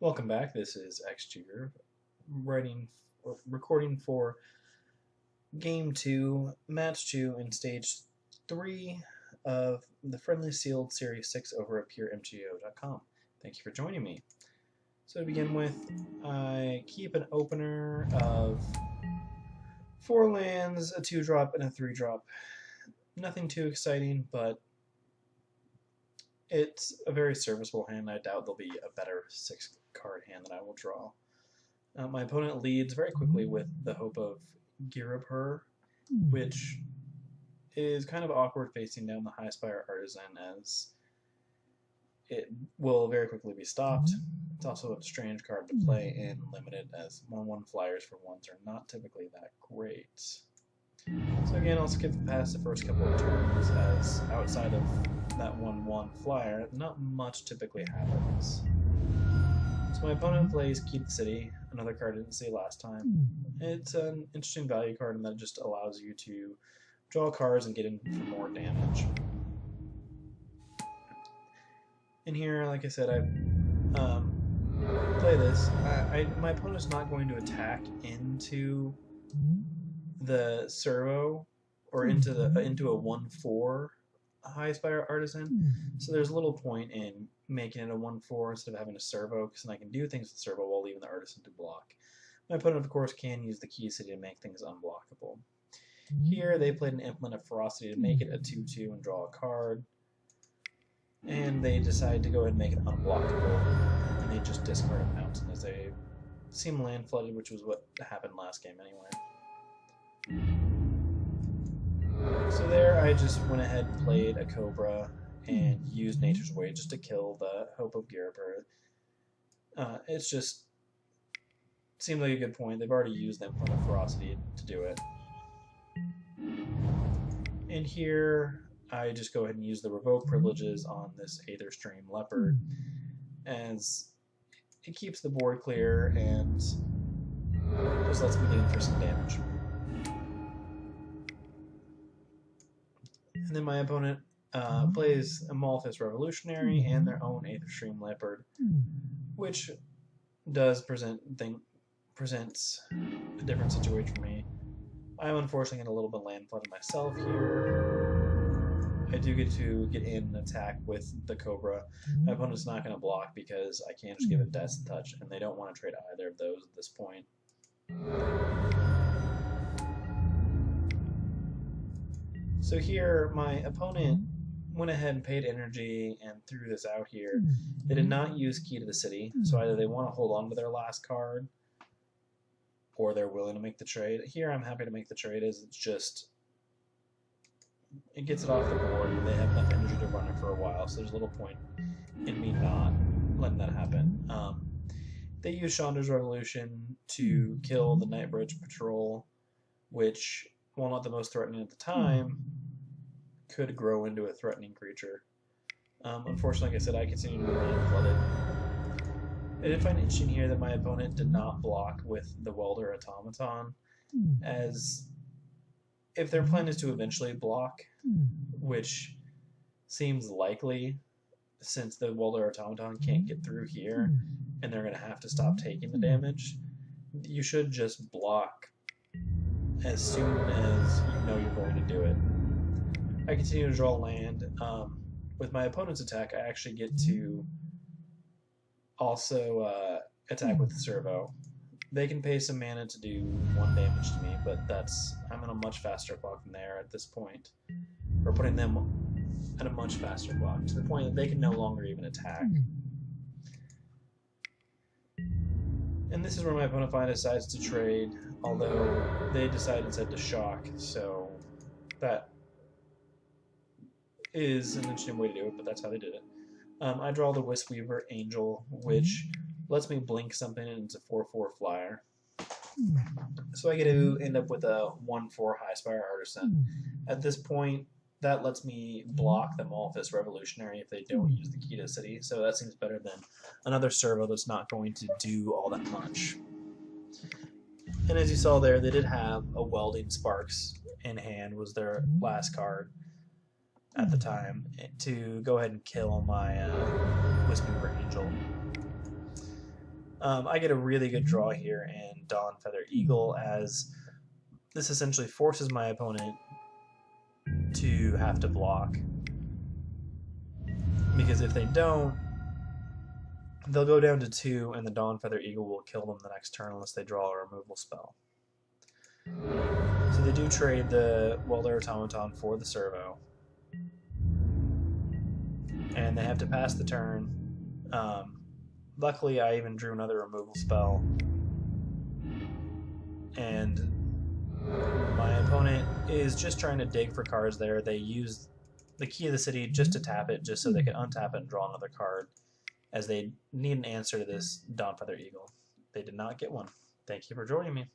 Welcome back. This is XG recording for Game 2, Match 2 in Stage 3 of the Friendly Sealed Series 6 over at PureMGO.com. Thank you for joining me. So to begin with, I keep an opener of 4 lands, a 2-drop, and a 3-drop. Nothing too exciting, but it's a very serviceable hand. I doubt there'll be a better 6-card hand that I will draw. My opponent leads very quickly with the hope of Girapur, which is kind of awkward facing down the High Spire Artisan, as it will very quickly be stopped. It's also a strange card to play in Limited, as 1/1 flyers for ones are not typically that great. So again, I'll skip past the first couple of turns, as outside of that 1/1 flyer, not much typically happens. So my opponent plays Key to the City, another card I didn't see last time. It's an interesting value card in that it just allows you to draw cards and get in for more damage. In here, like I said, I play this. My opponent's not going to attack into the servo or into a 1/4 High Spire Artisan, so there's little point in making it a 1/4 instead of having a servo, because then I can do things with servo while leaving the Artisan to block. My opponent, of course, can use the Key City to make things unblockable. Here, they played an Implement of Ferocity to make it a 2/2 and draw a card, and they decided to go ahead and make it unblockable, and they just discard a Mountain as they seem land flooded, which was what happened last game anyway. So there, I just went ahead and played a Cobra and used Nature's Way just to kill the hope of Girapur. It's just seemed like a good point. They've already used them from the Ferocity to do it. And here, I just go ahead and use the Revolt privileges on this Aether Stream Leopard, as it keeps the board clear and just lets me get in for some damage. And then my opponent plays Amalthus Revolutionary and their own Aether Stream Leopard, which does presents a different situation for me. I'm unfortunately getting a little bit land flooded myself here. I do get to get in and attack with the Cobra. My opponent's not going to block because I can't just give it Death's Touch, and they don't want to trade either of those at this point. So here, my opponent went ahead and paid energy and threw this out here. They did not use Key to the City, so either they want to hold on to their last card, or they're willing to make the trade. Here, I'm happy to make the trade, as it's just, it gets it off the board, and they have enough energy to run it for a while, so there's little point in me not letting that happen. They use Chandra's Revolution to kill the Nightbridge Patrol, which, while not the most threatening at the time, could grow into a threatening creature. Unfortunately, like I said, I continue to be land flooded. I did find it interesting here that my opponent did not block with the Welder Automaton, as if their plan is to eventually block, which seems likely since the Welder Automaton can't get through here and they're going to have to stop taking the damage, you should just block as soon as you know you're going to do it. I continue to draw land. With my opponent's attack, I actually get to also attack with the servo. They can pay some mana to do 1 damage to me, but I'm on a much faster clock than they are at this point. We're putting them at a much faster clock, to the point that they can no longer even attack. And this is where my opponent finally decides to trade, although they decided instead to shock, so that is an interesting way to do it, but that's how they did it. I draw the Wisweaver Angel, which lets me blink something and it's a 4/4 flyer. So I get to end up with a 1/4 High Spire Artisan. At this point, that lets me block the Amalthus Revolutionary if they don't use the Key to the City, so that seems better than another servo that's not going to do all that much. And as you saw there, they did have a Welding Sparks in hand, was their last card at the time, to go ahead and kill my Wisweaver Angel. I get a really good draw here in Dawn Feather Eagle, as this essentially forces my opponent to have to block. Because if they don't, they'll go down to 2, and the Dawn Feather Eagle will kill them the next turn unless they draw a removal spell. So they do trade the Welder Automaton for the Servo. And they have to pass the turn. Luckily, I even drew another removal spell. And my opponent is just trying to dig for cards there. They use the Key of the City just to tap it, just so they can untap it and draw another card, as they need an answer to this Dawn Feather Eagle. They did not get one. Thank you for joining me.